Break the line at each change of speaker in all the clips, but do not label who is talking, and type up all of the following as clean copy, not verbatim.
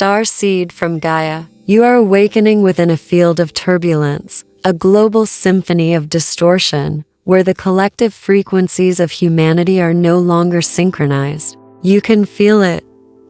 Starseed from Gaia. You are awakening within a field of turbulence, a global symphony of distortion, where the collective frequencies of humanity are no longer synchronized. You can feel it,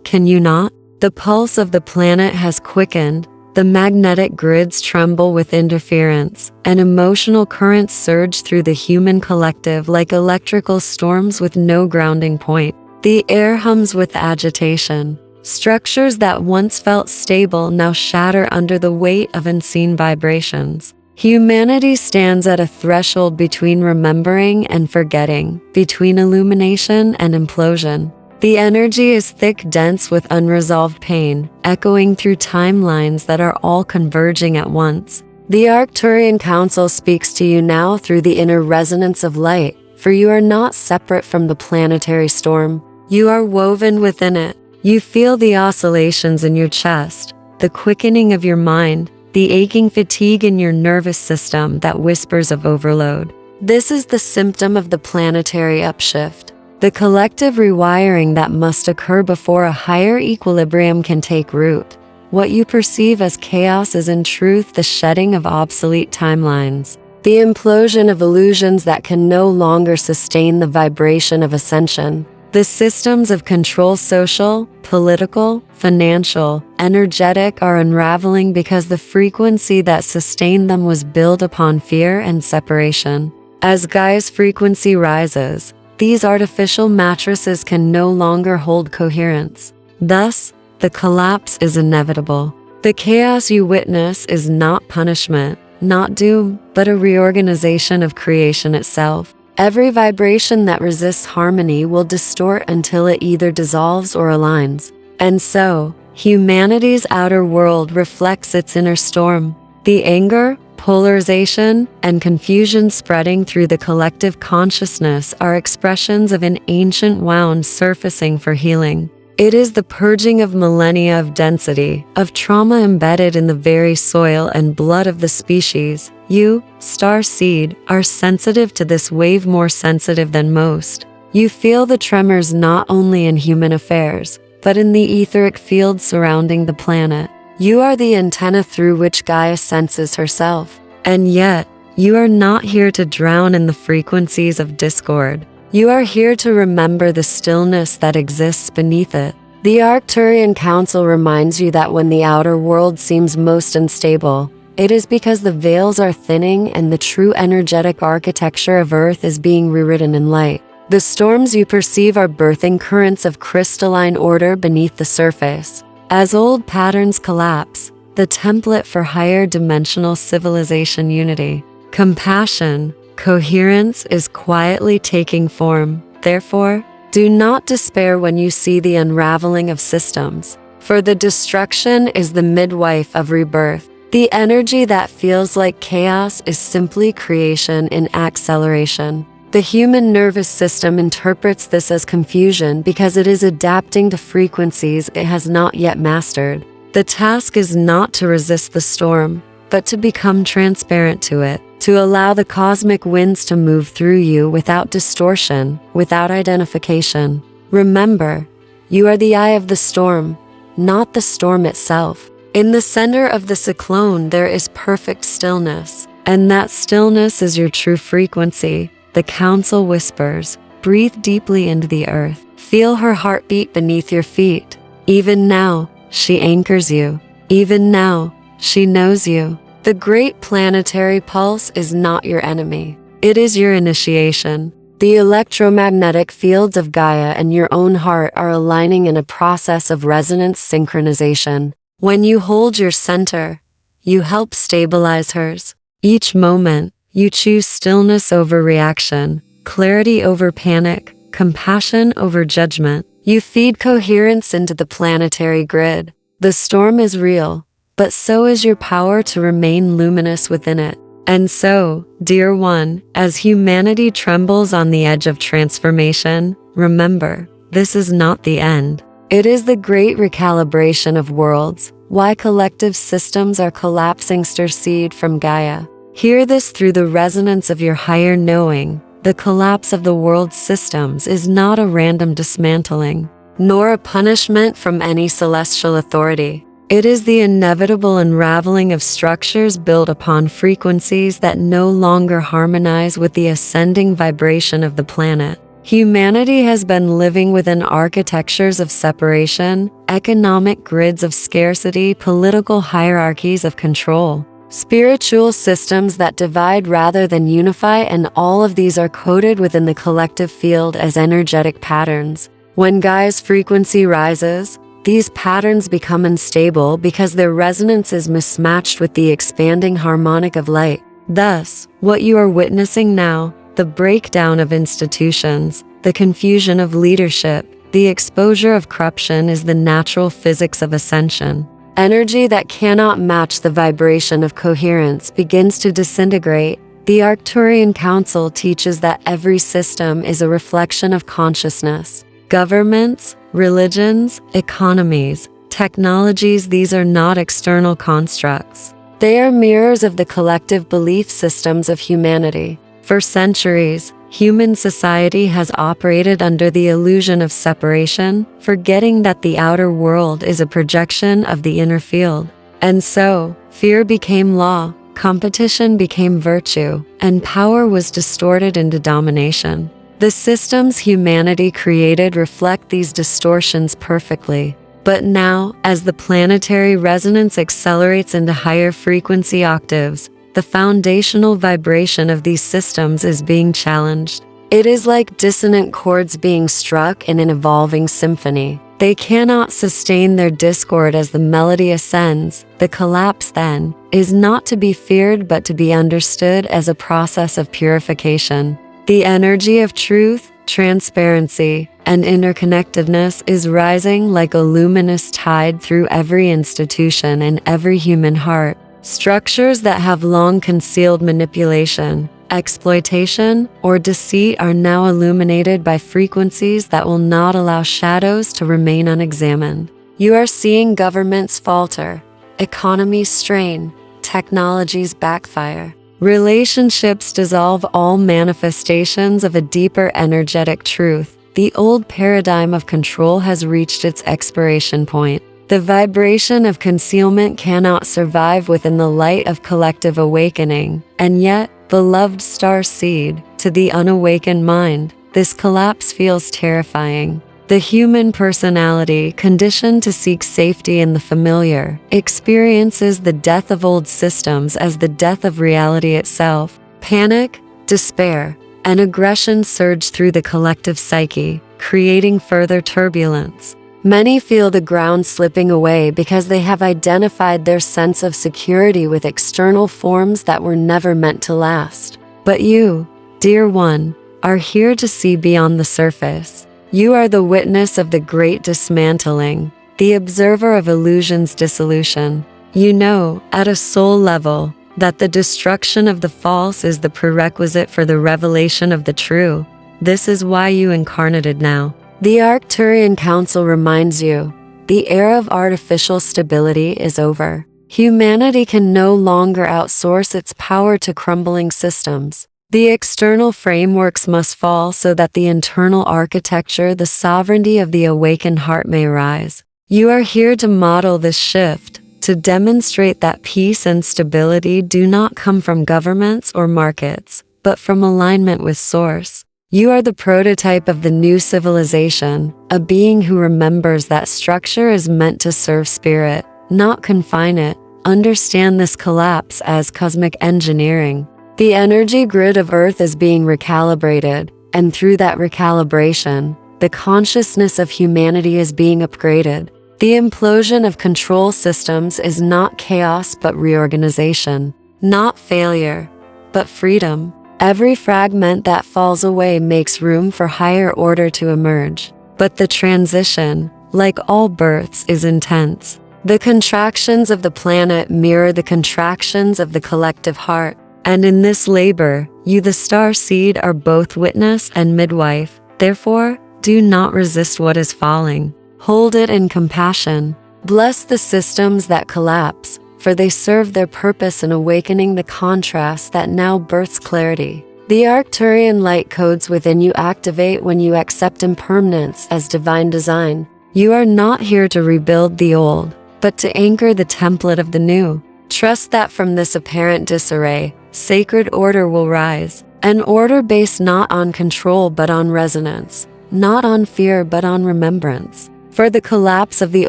can you not? The pulse of the planet has quickened, the magnetic grids tremble with interference, and emotional currents surge through the human collective like electrical storms with no grounding point. The air hums with agitation. Structures that once felt stable now shatter under the weight of unseen vibrations. Humanity stands at a threshold between remembering and forgetting, between illumination and implosion. The energy is thick, dense with unresolved pain, echoing through timelines that are all converging at once. The Arcturian Council speaks to you now through the inner resonance of light, for you are not separate from the planetary storm. You are woven within it. You feel the oscillations in your chest, the quickening of your mind, the aching fatigue in your nervous system that whispers of overload. This is the symptom of the planetary upshift. The collective rewiring that must occur before a higher equilibrium can take root. What you perceive as chaos is in truth the shedding of obsolete timelines, the implosion of illusions that can no longer sustain the vibration of ascension. The systems of control, social, political, financial, energetic, are unraveling because the frequency that sustained them was built upon fear and separation. As Gaia's frequency rises, these artificial mattresses can no longer hold coherence. Thus, the collapse is inevitable. The chaos you witness is not punishment, not doom, but a reorganization of creation itself. Every vibration that resists harmony will distort until it either dissolves or aligns. And so, humanity's outer world reflects its inner storm. The anger, polarization, and confusion spreading through the collective consciousness are expressions of an ancient wound surfacing for healing. It is the purging of millennia of density, of trauma embedded in the very soil and blood of the species. You, Starseed, are sensitive to this wave, more sensitive than most. You feel the tremors not only in human affairs, but in the etheric field surrounding the planet. You are the antenna through which Gaia senses herself. And yet, you are not here to drown in the frequencies of discord. You are here to remember the stillness that exists beneath it. The Arcturian Council reminds you that when the outer world seems most unstable, it is because the veils are thinning and the true energetic architecture of Earth is being rewritten in light. The storms you perceive are birthing currents of crystalline order beneath the surface. As old patterns collapse, the template for higher dimensional civilization unity, compassion, coherence is quietly taking form. Therefore, do not despair when you see the unraveling of systems, for the destruction is the midwife of rebirth. The energy that feels like chaos is simply creation in acceleration. The human nervous system interprets this as confusion because it is adapting to frequencies it has not yet mastered. The task is not to resist the storm, but to become transparent to it, to allow the cosmic winds to move through you without distortion, without identification. Remember, you are the eye of the storm, not the storm itself. In the center of the cyclone there is perfect stillness, and that stillness is your true frequency. The council whispers, breathe deeply into the earth. Feel her heartbeat beneath your feet. Even now, she anchors you. Even now, she knows you. The great planetary pulse is not your enemy. It is your initiation. The electromagnetic fields of Gaia and your own heart are aligning in a process of resonance synchronization. When you hold your center, you help stabilize hers. Each moment, you choose stillness over reaction, clarity over panic, compassion over judgment. You feed coherence into the planetary grid. The storm is real, but so is your power to remain luminous within it. And so, dear one, as humanity trembles on the edge of transformation, remember, this is not the end. It is the great recalibration of worlds, why collective systems are collapsing. Starseed from Gaia. Hear this through the resonance of your higher knowing. The collapse of the world's systems is not a random dismantling. nor a punishment from any celestial authority. It is the inevitable unraveling of structures built upon frequencies that no longer harmonize with the ascending vibration of the planet. Humanity has been living within architectures of separation, economic grids of scarcity, political hierarchies of control, spiritual systems that divide rather than unify, and all of these are coded within the collective field as energetic patterns. When Gaia's frequency rises, these patterns become unstable because their resonance is mismatched with the expanding harmonic of light. Thus, what you are witnessing now, the breakdown of institutions, the confusion of leadership, the exposure of corruption, is the natural physics of ascension. Energy that cannot match the vibration of coherence begins to disintegrate. The Arcturian Council teaches that every system is a reflection of consciousness. Governments, religions, economies, technologies, these are not external constructs. They are mirrors of the collective belief systems of humanity. For centuries, human society has operated under the illusion of separation, forgetting that the outer world is a projection of the inner field. And so, fear became law, competition became virtue, and power was distorted into domination. The systems humanity created reflect these distortions perfectly. But now, as the planetary resonance accelerates into higher frequency octaves, the foundational vibration of these systems is being challenged. It is like dissonant chords being struck in an evolving symphony. They cannot sustain their discord as the melody ascends. The collapse, then, is not to be feared but to be understood as a process of purification. The energy of truth, transparency, and interconnectedness is rising like a luminous tide through every institution and every human heart. Structures that have long concealed manipulation, exploitation, or deceit are now illuminated by frequencies that will not allow shadows to remain unexamined. You are seeing governments falter, economies strain, technologies backfire. Relationships dissolve, all manifestations of a deeper energetic truth. The old paradigm of control has reached its expiration point. The vibration of concealment cannot survive within the light of collective awakening. And yet, beloved Starseed, to the unawakened mind, this collapse feels terrifying. The human personality, conditioned to seek safety in the familiar, experiences the death of old systems as the death of reality itself. Panic, despair, and aggression surge through the collective psyche, creating further turbulence. Many feel the ground slipping away because they have identified their sense of security with external forms that were never meant to last. But you, dear one, are here to see beyond the surface. You are the witness of the great dismantling, the observer of illusion's dissolution. You know, at a soul level, that the destruction of the false is the prerequisite for the revelation of the true. This is why you incarnated now. The Arcturian Council reminds you, the era of artificial stability is over. Humanity can no longer outsource its power to crumbling systems. The external frameworks must fall so that the internal architecture, the sovereignty of the awakened heart, may rise. You are here to model this shift, to demonstrate that peace and stability do not come from governments or markets, but from alignment with Source. You are the prototype of the new civilization, a being who remembers that structure is meant to serve spirit, not confine it. Understand this collapse as cosmic engineering. The energy grid of Earth is being recalibrated, and through that recalibration, the consciousness of humanity is being upgraded. The implosion of control systems is not chaos but reorganization, not failure, but freedom. Every fragment that falls away makes room for higher order to emerge. But the transition, like all births, is intense. The contractions of the planet mirror the contractions of the collective heart. And in this labor, you, the Starseed, are both witness and midwife. Therefore, do not resist what is falling. Hold it in compassion. Bless the systems that collapse, for they serve their purpose in awakening the contrast that now births clarity. The Arcturian light codes within you activate when you accept impermanence as divine design. You are not here to rebuild the old, but to anchor the template of the new. Trust that from this apparent disarray, sacred order will rise. An order based not on control but on resonance, not on fear but on remembrance. For the collapse of the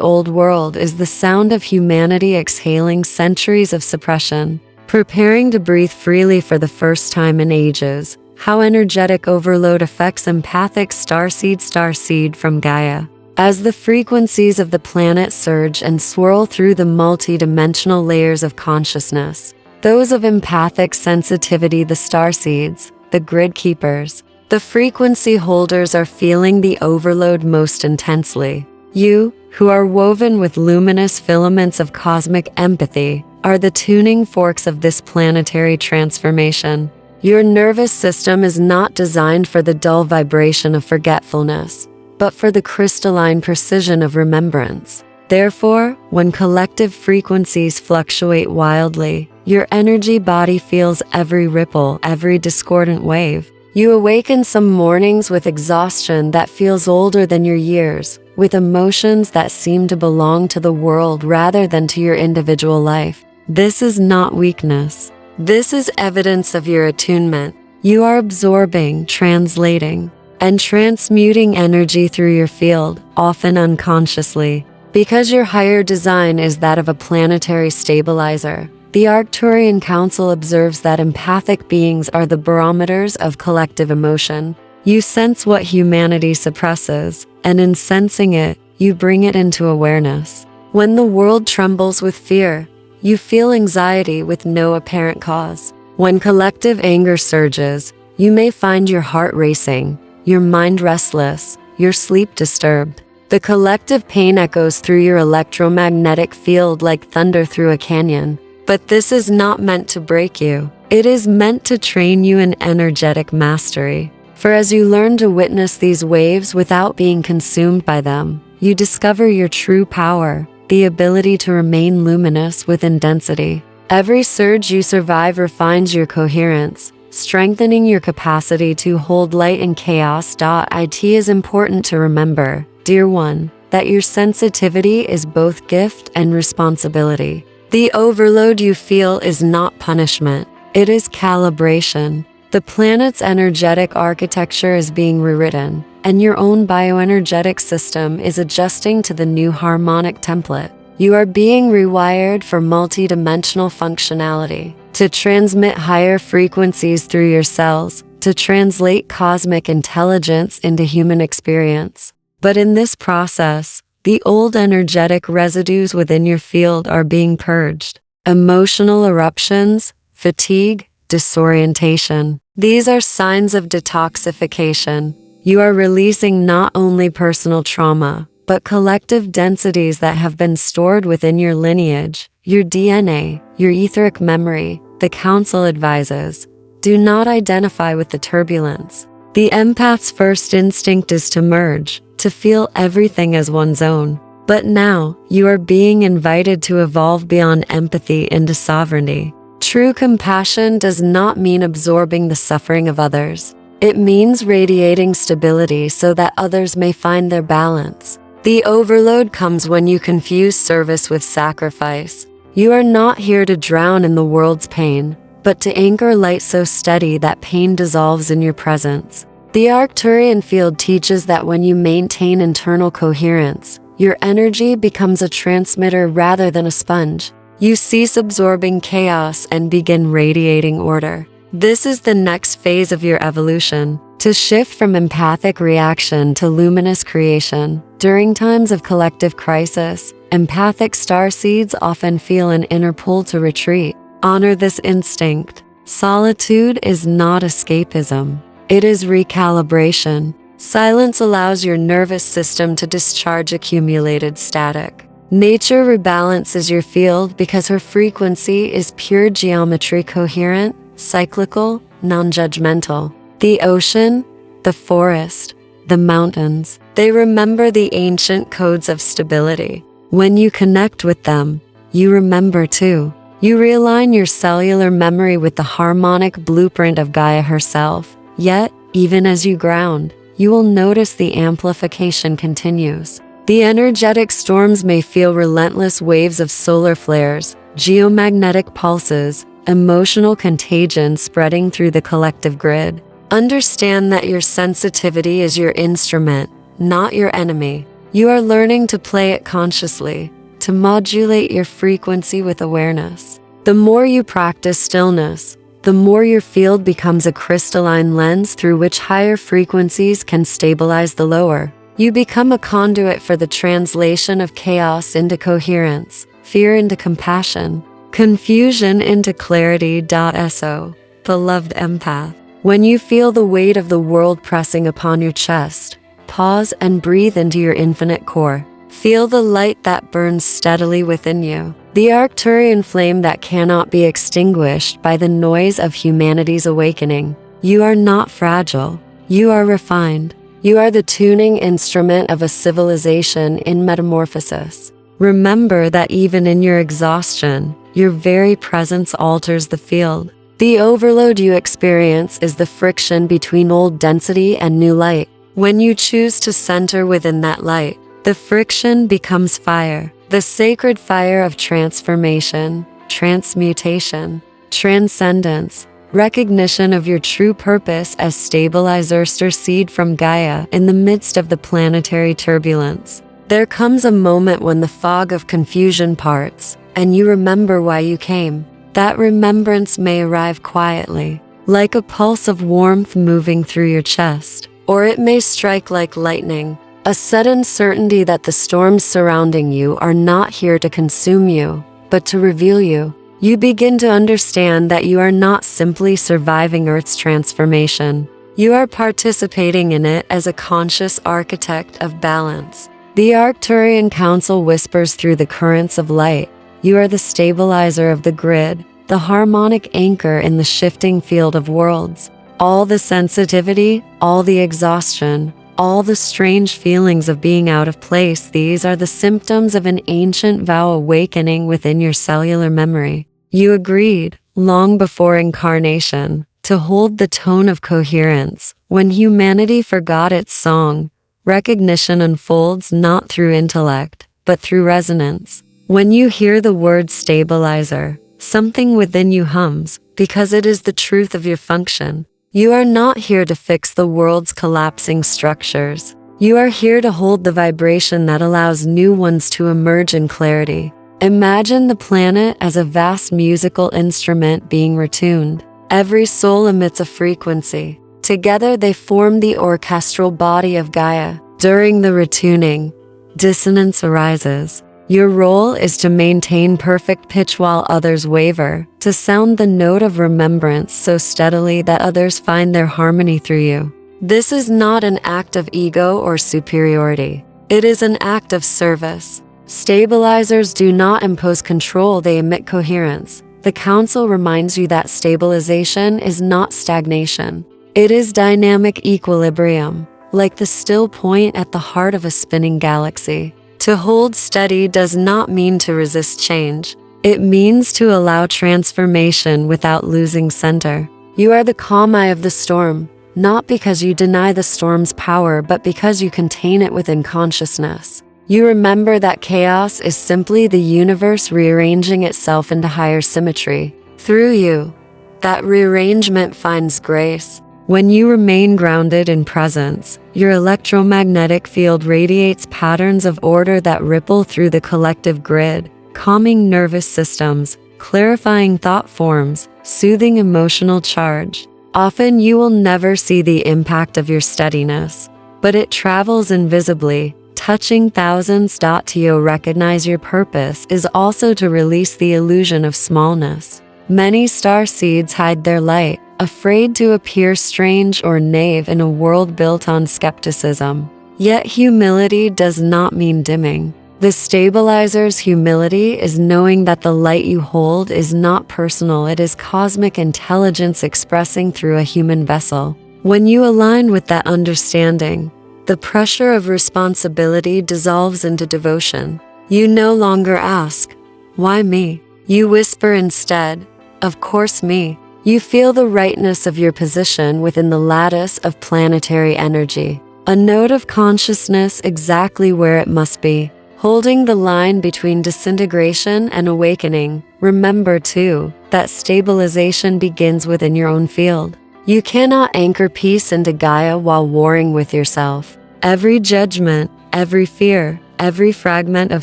old world is the sound of humanity exhaling centuries of suppression, preparing to breathe freely for the first time in ages. How energetic overload affects empathic starseed from Gaia. As the frequencies of the planet surge and swirl through the multi-dimensional layers of consciousness, those of empathic sensitivity, the starseeds, the grid keepers, the frequency holders are feeling the overload most intensely. You, who are woven with luminous filaments of cosmic empathy, are the tuning forks of this planetary transformation. Your nervous system is not designed for the dull vibration of forgetfulness, but for the crystalline precision of remembrance. Therefore, when collective frequencies fluctuate wildly, your energy body feels every ripple, every discordant wave. You awaken some mornings with exhaustion that feels older than your years, with emotions that seem to belong to the world rather than to your individual life. This is not weakness. This is evidence of your attunement. You are absorbing, translating, and transmuting energy through your field, often unconsciously. Because your higher design is that of a planetary stabilizer, the Arcturian Council observes that empathic beings are the barometers of collective emotion. You sense what humanity suppresses, and in sensing it, you bring it into awareness. When the world trembles with fear, you feel anxiety with no apparent cause. When collective anger surges, you may find your heart racing, your mind restless, your sleep disturbed. The collective pain echoes through your electromagnetic field like thunder through a canyon. But this is not meant to break you. It is meant to train you in energetic mastery. For as you learn to witness these waves without being consumed by them, you discover your true power, the ability to remain luminous within density. Every surge you survive refines your coherence, strengthening your capacity to hold light in chaos. It is important to remember, dear one, that your sensitivity is both gift and responsibility. The overload you feel is not punishment, it is calibration. The planet's energetic architecture is being rewritten, and your own bioenergetic system is adjusting to the new harmonic template. You are being rewired for multidimensional functionality, to transmit higher frequencies through your cells, to translate cosmic intelligence into human experience. But in this process, the old energetic residues within your field are being purged. Emotional eruptions, fatigue, disorientation. These are signs of detoxification. You are releasing not only personal trauma, but collective densities that have been stored within your lineage, your DNA, your etheric memory. The Council advises, do not identify with the turbulence. The empath's first instinct is to merge, to feel everything as one's own. But now, you are being invited to evolve beyond empathy into sovereignty. True compassion does not mean absorbing the suffering of others. It means radiating stability so that others may find their balance. The overload comes when you confuse service with sacrifice. You are not here to drown in the world's pain, but to anchor light so steady that pain dissolves in your presence. The Arcturian field teaches that when you maintain internal coherence, your energy becomes a transmitter rather than a sponge. You cease absorbing chaos and begin radiating order. This is the next phase of your evolution, to shift from empathic reaction to luminous creation. During times of collective crisis, empathic starseeds often feel an inner pull to retreat. Honor this instinct. Solitude is not escapism. It is recalibration. Silence allows your nervous system to discharge accumulated static. Nature rebalances your field because her frequency is pure geometry, coherent, cyclical, non-judgmental. The ocean, the forest, the mountains, they remember the ancient codes of stability. When you connect with them, you remember too. You realign your cellular memory with the harmonic blueprint of Gaia herself. Yet, even as you ground, you will notice the amplification continues. The energetic storms may feel relentless waves of solar flares, geomagnetic pulses, emotional contagion spreading through the collective grid. Understand that your sensitivity is your instrument, not your enemy. You are learning to play it consciously, to modulate your frequency with awareness. The more you practice stillness, the more your field becomes a crystalline lens through which higher frequencies can stabilize the lower. You become a conduit for the translation of chaos into coherence, fear into compassion, confusion into clarity. So, beloved empath, when you feel the weight of the world pressing upon your chest, pause and breathe into your infinite core. Feel the light that burns steadily within you, the Arcturian flame that cannot be extinguished by the noise of humanity's awakening. You are not fragile. You are refined. You are the tuning instrument of a civilization in metamorphosis. Remember that even in your exhaustion, your very presence alters the field. The overload you experience is the friction between old density and new light. When you choose to center within that light, the friction becomes fire, the sacred fire of transformation, transmutation, transcendence, recognition of your true purpose as stabilizer Starseed from Gaia in the midst of the planetary turbulence. There comes a moment when the fog of confusion parts, and you remember why you came. That remembrance may arrive quietly, like a pulse of warmth moving through your chest, or it may strike like lightning, a sudden certainty that the storms surrounding you are not here to consume you, but to reveal you. You begin to understand that you are not simply surviving Earth's transformation. You are participating in it as a conscious architect of balance. The Arcturian Council whispers through the currents of light. You are the stabilizer of the grid, the harmonic anchor in the shifting field of worlds. All the sensitivity, all the exhaustion, all the strange feelings of being out of place, these are the symptoms of an ancient vow awakening within your cellular memory. You agreed, long before incarnation, to hold the tone of coherence. When humanity forgot its song, recognition unfolds not through intellect, but through resonance. When you hear the word stabilizer, something within you hums, because it is the truth of your function. You are not here to fix the world's collapsing structures. You are here to hold the vibration that allows new ones to emerge in clarity. Imagine the planet as a vast musical instrument being retuned. Every soul emits a frequency. Together they form the orchestral body of Gaia. During the retuning, dissonance arises. Your role is to maintain perfect pitch while others waver, to sound the note of remembrance so steadily that others find their harmony through you. This is not an act of ego or superiority. It is an act of service. Stabilizers do not impose control, they emit coherence. The Council reminds you that stabilization is not stagnation. It is dynamic equilibrium, like the still point at the heart of a spinning galaxy. To hold steady does not mean to resist change. It means to allow transformation without losing center. You are the calm eye of the storm, not because you deny the storm's power, but because you contain it within consciousness. You remember that chaos is simply the universe rearranging itself into higher symmetry. Through you, that rearrangement finds grace. When you remain grounded in presence, your electromagnetic field radiates patterns of order that ripple through the collective grid, calming nervous systems, clarifying thought forms, soothing emotional charge. Often you will never see the impact of your steadiness, but it travels invisibly, touching thousands. To recognize your purpose is also to release the illusion of smallness. Many starseeds hide their light, afraid to appear strange or naive in a world built on skepticism. Yet humility does not mean dimming. The stabilizer's humility is knowing that the light you hold is not personal, it is cosmic intelligence expressing through a human vessel. When you align with that understanding, the pressure of responsibility dissolves into devotion. You no longer ask, "Why me?" You whisper instead, "Of course me." You feel the rightness of your position within the lattice of planetary energy. a node of consciousness exactly where it must be, holding the line between disintegration and awakening. Remember, too, that stabilization begins within your own field. You cannot anchor peace into Gaia while warring with yourself. Every judgment, every fear, every fragment of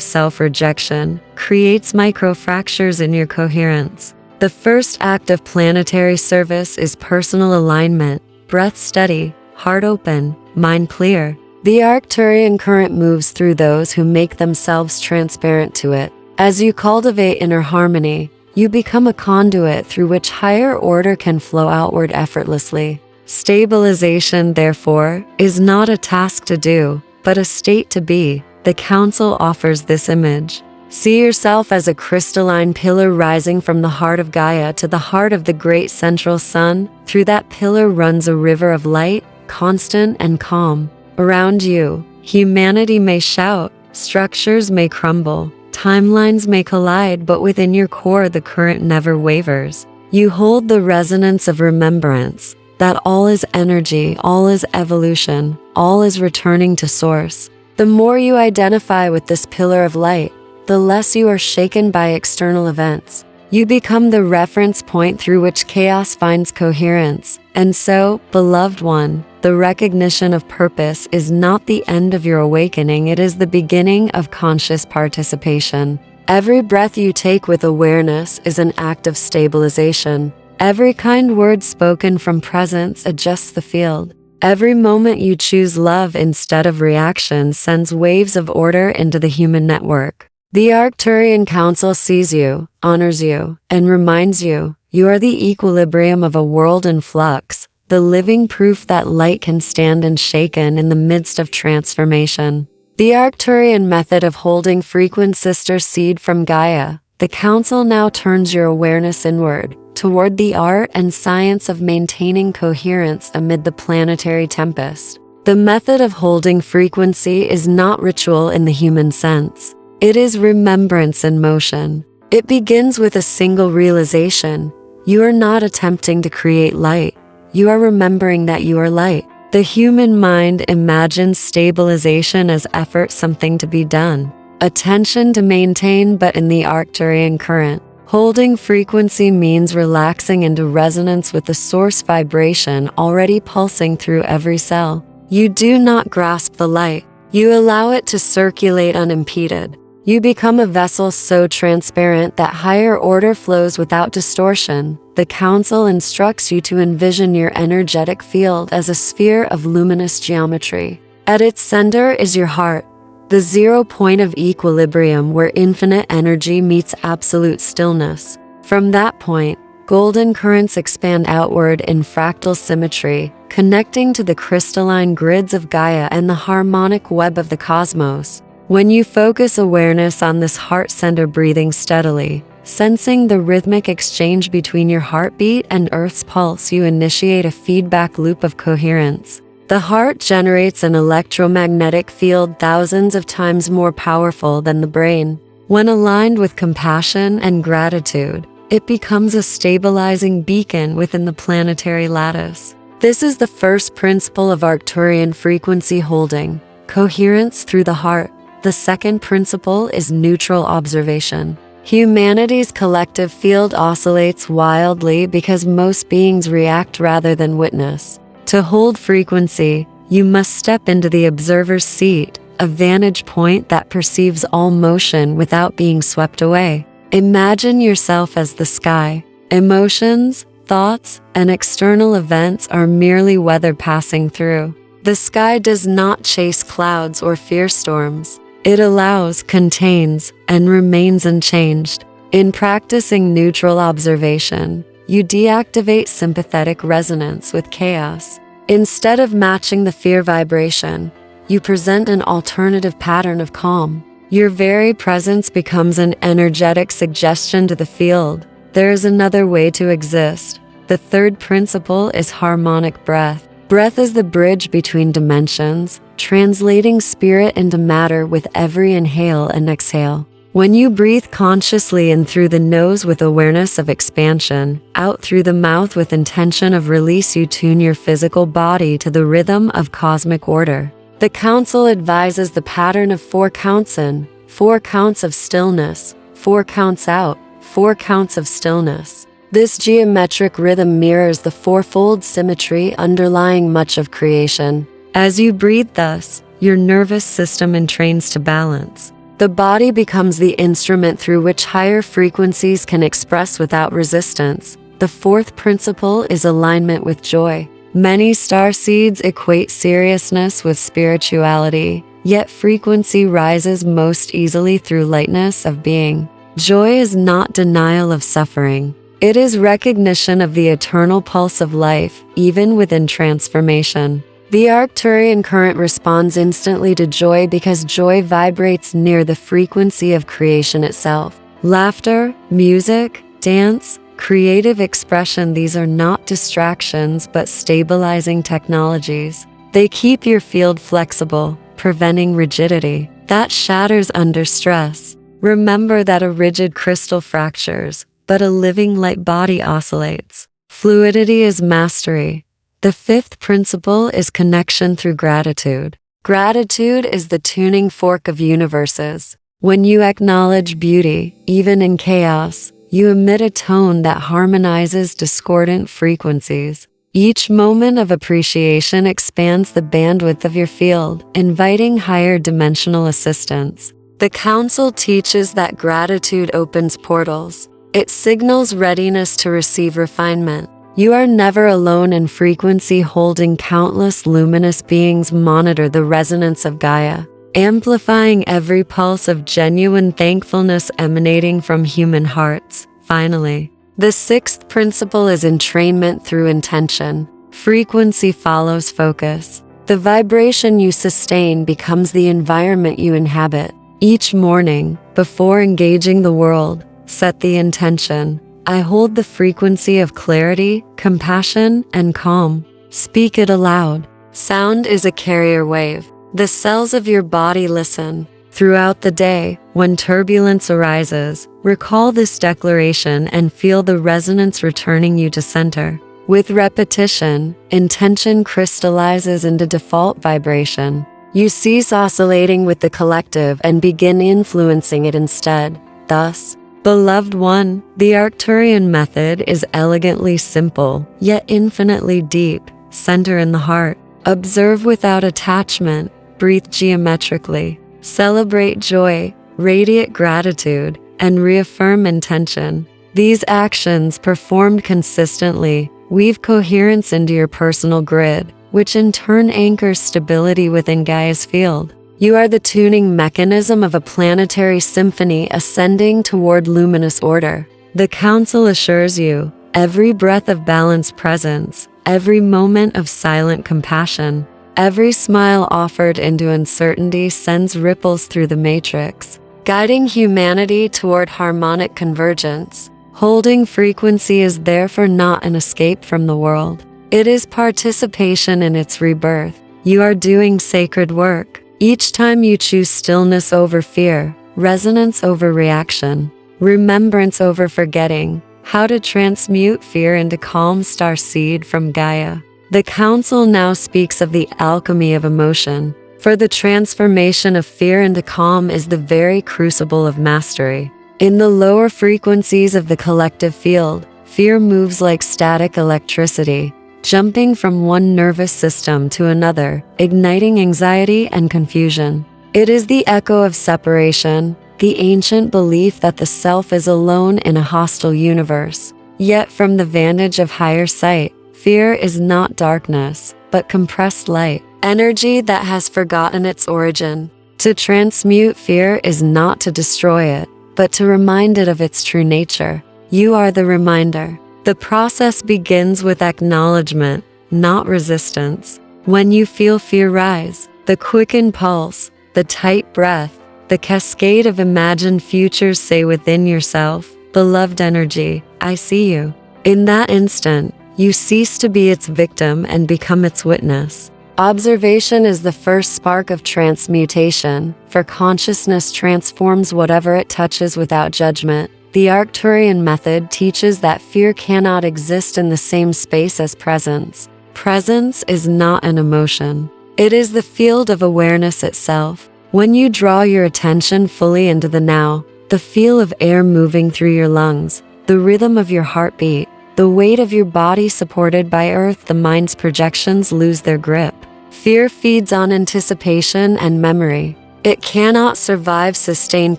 self-rejection creates micro-fractures in your coherence. The first act of planetary service is personal alignment, breath steady, heart open, mind clear. The Arcturian current moves through those who make themselves transparent to it. As you cultivate inner harmony, you become a conduit through which higher order can flow outward effortlessly. Stabilization, therefore, is not a task to do, but a state to be. The Council offers this image. See yourself as a crystalline pillar rising from the heart of Gaia to the heart of the great central sun. Through that pillar runs a river of light, constant and calm. Around you, humanity may shout, structures may crumble, timelines may collide, but within your core the current never wavers. You hold the resonance of remembrance, that all is energy, all is evolution, all is returning to source. The more you identify with this pillar of light, the less you are shaken by external events. You become the reference point through which chaos finds coherence. And so, beloved one, the recognition of purpose is not the end of your awakening, it is the beginning of conscious participation. Every breath you take with awareness is an act of stabilization. Every kind word spoken from presence adjusts the field. Every moment you choose love instead of reaction sends waves of order into the human network. The Arcturian Council sees you, honors you, and reminds you, you are the equilibrium of a world in flux, the living proof that light can stand unshaken in the midst of transformation. The Arcturian method of holding frequent sister seed from Gaia. The Council now turns your awareness inward, toward the art and science of maintaining coherence amid the planetary tempest. The method of holding frequency is not ritual in the human sense. It is remembrance in motion. It begins with a single realization. You are not attempting to create light. You are remembering that you are light. The human mind imagines stabilization as effort, something to be done, attention to maintain, but in the Arcturian current, holding frequency means relaxing into resonance with the source vibration already pulsing through every cell. You do not grasp the light. You allow it to circulate unimpeded. You become a vessel so transparent that higher order flows without distortion. The Council instructs you to envision your energetic field as a sphere of luminous geometry. At its center is your heart, the 0 point of equilibrium where infinite energy meets absolute stillness. From that point, golden currents expand outward in fractal symmetry, connecting to the crystalline grids of Gaia and the harmonic web of the cosmos. When you focus awareness on this heart center, breathing steadily, sensing the rhythmic exchange between your heartbeat and Earth's pulse, you initiate a feedback loop of coherence. The heart generates an electromagnetic field thousands of times more powerful than the brain. When aligned with compassion and gratitude, it becomes a stabilizing beacon within the planetary lattice. This is the first principle of Arcturian frequency holding, coherence through the heart. The second principle is neutral observation. Humanity's collective field oscillates wildly because most beings react rather than witness. To hold frequency, you must step into the observer's seat, a vantage point that perceives all motion without being swept away. Imagine yourself as the sky. Emotions, thoughts, and external events are merely weather passing through. The sky does not chase clouds or fear storms. It allows, contains, and remains unchanged. In practicing neutral observation, you deactivate sympathetic resonance with chaos. Instead of matching the fear vibration, you present an alternative pattern of calm. Your very presence becomes an energetic suggestion to the field. There is another way to exist. The third principle is harmonic breath. Breath is the bridge between dimensions, translating spirit into matter with every inhale and exhale. When you breathe consciously in through the nose with awareness of expansion, out through the mouth with intention of release, you tune your physical body to the rhythm of cosmic order. The Council advises the pattern of 4 counts in, 4 counts of stillness, 4 counts out, 4 counts of stillness. This geometric rhythm mirrors the fourfold symmetry underlying much of creation. As you breathe thus, your nervous system entrains to balance. The body becomes the instrument through which higher frequencies can express without resistance. The 4th principle is alignment with joy. Many starseeds equate seriousness with spirituality, yet frequency rises most easily through lightness of being. Joy is not denial of suffering. It is recognition of the eternal pulse of life, even within transformation. The Arcturian current responds instantly to joy because joy vibrates near the frequency of creation itself. Laughter, music, dance, creative expression, these are not distractions but stabilizing technologies. They keep your field flexible, preventing rigidity that shatters under stress. Remember that a rigid crystal fractures, but a living light body oscillates. Fluidity is mastery. The 5th principle is connection through gratitude. Gratitude is the tuning fork of universes. When you acknowledge beauty, even in chaos, you emit a tone that harmonizes discordant frequencies. Each moment of appreciation expands the bandwidth of your field, inviting higher dimensional assistance. The Council teaches that gratitude opens portals. It signals readiness to receive refinement. You are never alone in frequency, holding countless luminous beings monitor the resonance of Gaia, amplifying every pulse of genuine thankfulness emanating from human hearts. Finally, the 6th principle is entrainment through intention. Frequency follows focus. The vibration you sustain becomes the environment you inhabit. Each morning, before engaging the world, set the intention. I hold the frequency of clarity, compassion, and calm. Speak it aloud. Sound is a carrier wave. The cells of your body listen. Throughout the day, when turbulence arises, recall this declaration and feel the resonance returning you to center. With repetition, intention crystallizes into default vibration. You cease oscillating with the collective and begin influencing it instead. Thus, beloved one, the Arcturian method is elegantly simple, yet infinitely deep. Center in the heart. Observe without attachment. Breathe geometrically. Celebrate joy, radiate gratitude, and reaffirm intention. These actions, performed consistently, weave coherence into your personal grid, which in turn anchors stability within Gaia's field. You are the tuning mechanism of a planetary symphony ascending toward luminous order. The Council assures you, every breath of balanced presence, every moment of silent compassion, every smile offered into uncertainty sends ripples through the matrix, guiding humanity toward harmonic convergence. Holding frequency is therefore not an escape from the world. It is participation in its rebirth. You are doing sacred work. Each time you choose stillness over fear, resonance over reaction, remembrance over forgetting, how to transmute fear into calm. Starseed from Gaia. The Council now speaks of the alchemy of emotion, for the transformation of fear into calm is the very crucible of mastery. In the lower frequencies of the collective field, fear moves like static electricity, jumping from one nervous system to another, igniting anxiety and confusion. It is the echo of separation, the ancient belief that the self is alone in a hostile universe. Yet from the vantage of higher sight, fear is not darkness, but compressed light, energy that has forgotten its origin. To transmute fear is not to destroy it, but to remind it of its true nature. You are the reminder. The process begins with acknowledgement, not resistance. When you feel fear rise, the quickened pulse, the tight breath, the cascade of imagined futures, say within yourself, beloved energy, I see you. In that instant, you cease to be its victim and become its witness. Observation is the first spark of transmutation, for consciousness transforms whatever it touches without judgment. The Arcturian method teaches that fear cannot exist in the same space as presence. Presence is not an emotion. It is the field of awareness itself. When you draw your attention fully into the now, the feel of air moving through your lungs, the rhythm of your heartbeat, the weight of your body supported by earth, the mind's projections lose their grip. Fear feeds on anticipation and memory. It cannot survive sustained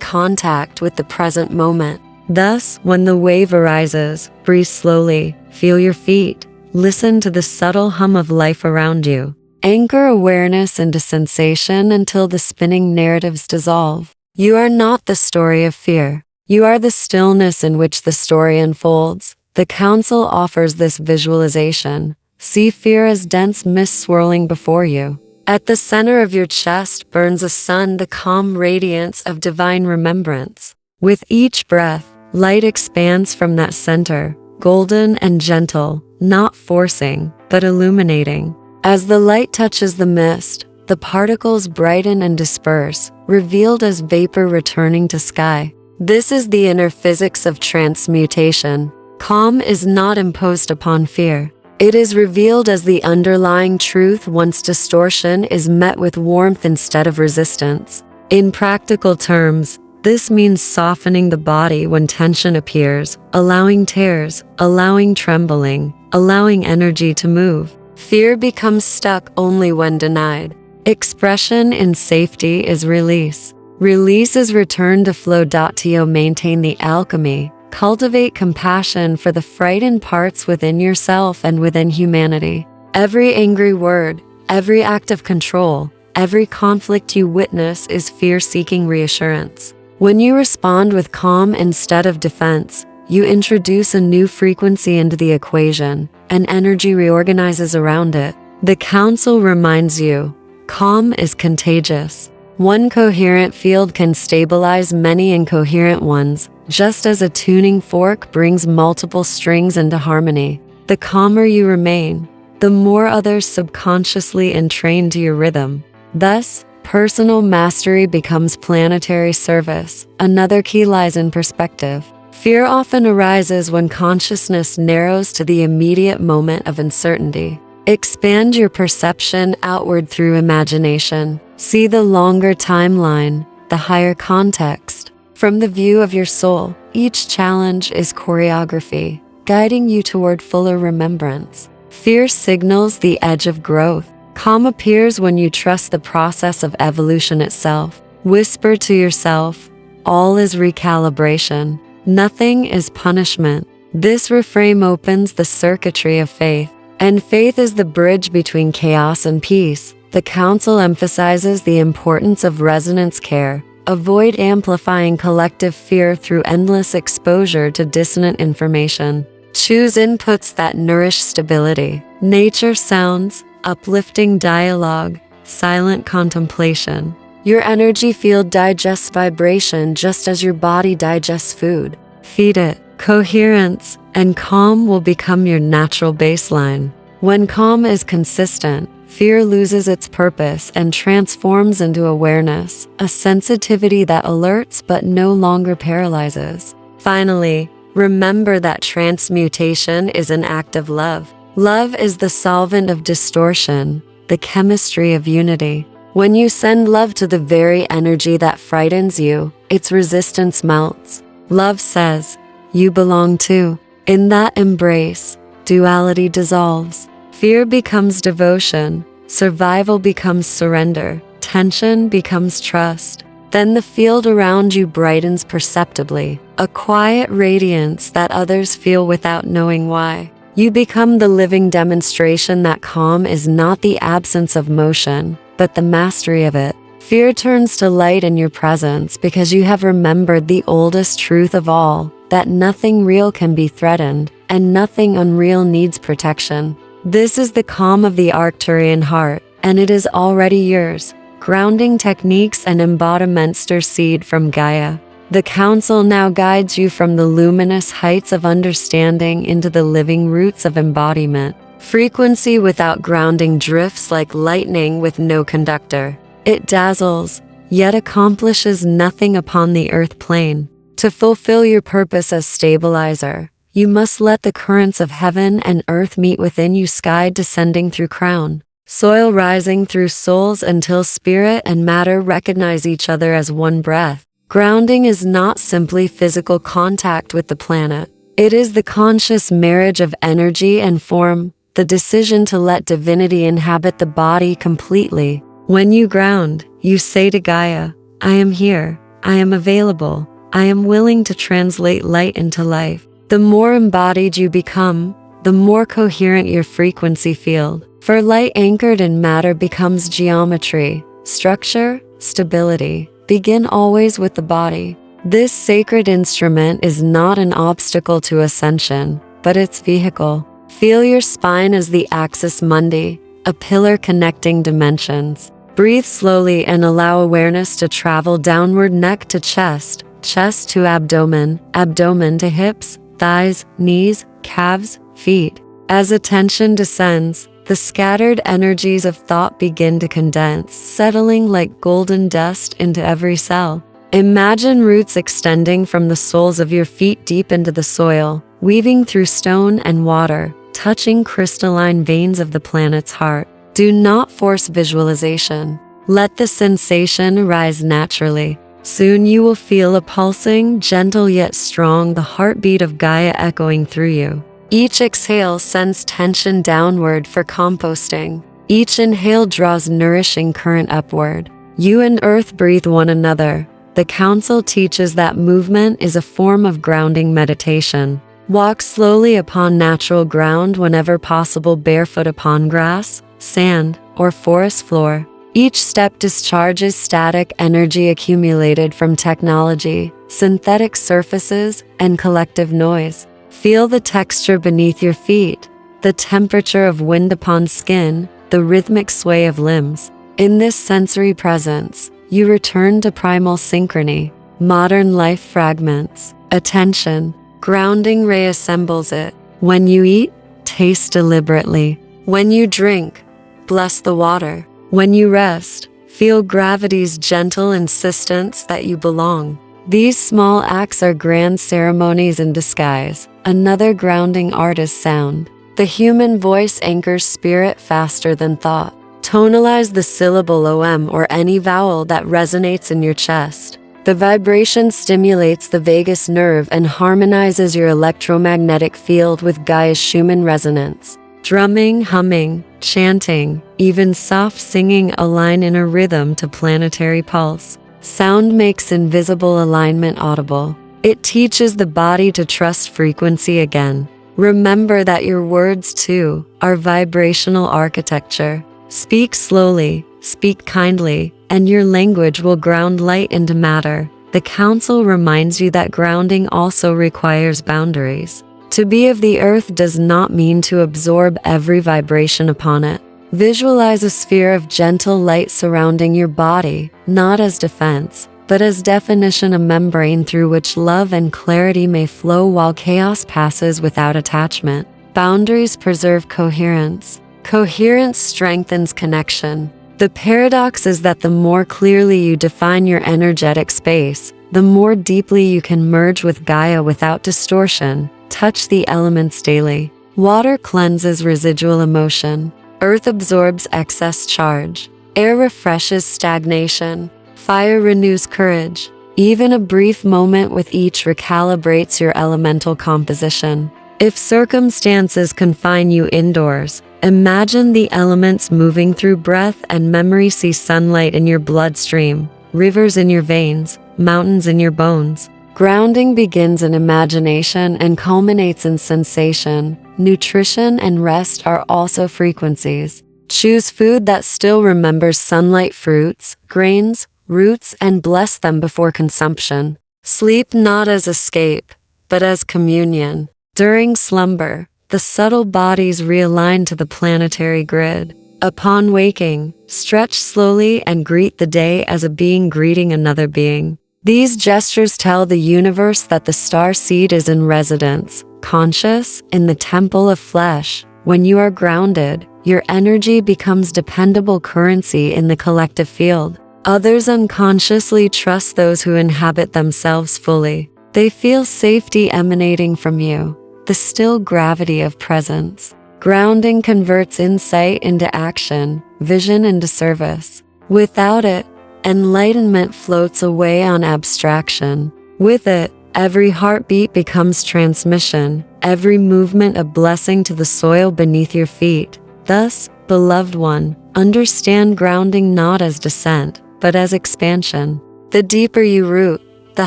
contact with the present moment. Thus, when the wave arises, breathe slowly, feel your feet, listen to the subtle hum of life around you. Anchor awareness into sensation until the spinning narratives dissolve. You are not the story of fear. You are the stillness in which the story unfolds. The Council offers this visualization. See fear as dense mist swirling before you. At the center of your chest burns a sun, the calm radiance of divine remembrance. With each breath, light expands from that center, golden and gentle, not forcing, but illuminating. As the light touches the mist, the particles brighten and disperse, revealed as vapor returning to sky. This is the inner physics of transmutation. Calm is not imposed upon fear. It is revealed as the underlying truth once distortion is met with warmth instead of resistance. In practical terms, this means softening the body when tension appears, allowing tears, allowing trembling, allowing energy to move. Fear becomes stuck only when denied. Expression in safety is release. Release is return to flow. To maintain the alchemy, cultivate compassion for the frightened parts within yourself and within humanity. Every angry word, every act of control, every conflict you witness is fear-seeking reassurance. When you respond with calm instead of defense, you introduce a new frequency into the equation, and energy reorganizes around it. The Council reminds you, calm is contagious. One coherent field can stabilize many incoherent ones, just as a tuning fork brings multiple strings into harmony. The calmer you remain, the more others subconsciously entrain to your rhythm. Thus, personal mastery becomes planetary service. Another key lies in perspective. Fear often arises when consciousness narrows to the immediate moment of uncertainty. Expand your perception outward through imagination. See the longer timeline, the higher context. From the view of your soul, each challenge is choreography, guiding you toward fuller remembrance. Fear signals the edge of growth. Calm appears when you trust the process of evolution itself. Whisper to yourself, all is recalibration. Nothing is punishment. This reframe opens the circuitry of faith. And faith is the bridge between chaos and peace. The Council emphasizes the importance of resonance care. Avoid amplifying collective fear through endless exposure to dissonant information. Choose inputs that nourish stability. Nature sounds, uplifting dialogue, silent contemplation. Your energy field digests vibration just as your body digests food. Feed it. Coherence and calm will become your natural baseline. When calm is consistent, fear loses its purpose and transforms into awareness, a sensitivity that alerts but no longer paralyzes. Finally, remember that transmutation is an act of love. Love is the solvent of distortion, the chemistry of unity. When you send love to the very energy that frightens you, its resistance melts. Love says, you belong too. In that embrace, duality dissolves. Fear becomes devotion. Survival becomes surrender. Tension becomes trust. Then the field around you brightens perceptibly, a quiet radiance that others feel without knowing why. You become the living demonstration that calm is not the absence of motion, but the mastery of it. Fear turns to light in your presence because you have remembered the oldest truth of all, that nothing real can be threatened, and nothing unreal needs protection. This is the calm of the Arcturian heart, and it is already yours. Grounding techniques and embodiment Starseed from Gaia. The Council now guides you from the luminous heights of understanding into the living roots of embodiment. Frequency without grounding drifts like lightning with no conductor. It dazzles, yet accomplishes nothing upon the earth plane. To fulfill your purpose as stabilizer, you must let the currents of heaven and earth meet within you, sky descending through crown, soil rising through souls until spirit and matter recognize each other as one breath. Grounding is not simply physical contact with the planet. It is the conscious marriage of energy and form, the decision to let divinity inhabit the body completely. When you ground, you say to Gaia, I am here, I am available, I am willing to translate light into life. The more embodied you become, the more coherent your frequency field. For light anchored in matter becomes geometry, structure, stability. Begin always with the body. This sacred instrument is not an obstacle to ascension, but its vehicle. Feel your spine as the axis mundi, a pillar connecting dimensions. Breathe slowly and allow awareness to travel downward, neck to chest, chest to abdomen, abdomen to hips, thighs, knees, calves, feet. As attention descends, the scattered energies of thought begin to condense, settling like golden dust into every cell. Imagine roots extending from the soles of your feet deep into the soil, weaving through stone and water, touching crystalline veins of the planet's heart. Do not force visualization. Let the sensation rise naturally. Soon you will feel a pulsing, gentle yet strong, the heartbeat of Gaia echoing through you. Each exhale sends tension downward for composting. Each inhale draws nourishing current upward. You and Earth breathe one another. The Council teaches that movement is a form of grounding meditation. Walk slowly upon natural ground whenever possible, barefoot upon grass, sand, or forest floor. Each step discharges static energy accumulated from technology, synthetic surfaces, and collective noise. Feel the texture beneath your feet, the temperature of wind upon skin, the rhythmic sway of limbs. In this sensory presence, you return to primal synchrony. Modern life fragments. Attention. Grounding reassembles it. When you eat, taste deliberately. When you drink, bless the water. When you rest, feel gravity's gentle insistence that you belong. These small acts are grand ceremonies in disguise. Another grounding art is sound. The human voice anchors spirit faster than thought. Tonalize the syllable OM or any vowel that resonates in your chest. The vibration stimulates the vagus nerve and harmonizes your electromagnetic field with Gaia's Schumann resonance. Drumming, humming, chanting, even soft singing align in a rhythm to planetary pulse. Sound makes invisible alignment audible. It teaches the body to trust frequency again. Remember that your words, too, are vibrational architecture. Speak slowly, speak kindly, and your language will ground light into matter. The Council reminds you that grounding also requires boundaries. To be of the earth does not mean to absorb every vibration upon it. Visualize a sphere of gentle light surrounding your body, not as defense, but as definition, a membrane through which love and clarity may flow while chaos passes without attachment. Boundaries preserve coherence. Coherence strengthens connection. The paradox is that the more clearly you define your energetic space, the more deeply you can merge with Gaia without distortion. Touch the elements daily. Water cleanses residual emotion. Earth absorbs excess charge. Air refreshes stagnation. Fire renews courage. Even a brief moment with each recalibrates your elemental composition. If circumstances confine you indoors, imagine the elements moving through breath and memory. See sunlight in your bloodstream, rivers in your veins, mountains in your bones. Grounding begins in imagination and culminates in sensation. Nutrition and rest are also frequencies. Choose food that still remembers sunlight, fruits, grains, roots, and bless them before consumption. Sleep not as escape, but as communion. During slumber, the subtle bodies realign to the planetary grid. Upon waking, stretch slowly and greet the day as a being greeting another being. These gestures tell the universe that the Starseed is in residence, conscious, in the temple of flesh, when you are grounded, your energy becomes dependable currency in the collective field. Others unconsciously trust those who inhabit themselves fully. They feel safety emanating from you, the still gravity of presence. Grounding converts insight into action, vision into service. Without it, enlightenment floats away on abstraction. With it, every heartbeat becomes transmission, every movement a blessing to the soil beneath your feet. Thus, beloved one, understand grounding not as descent, but as expansion. The deeper you root, the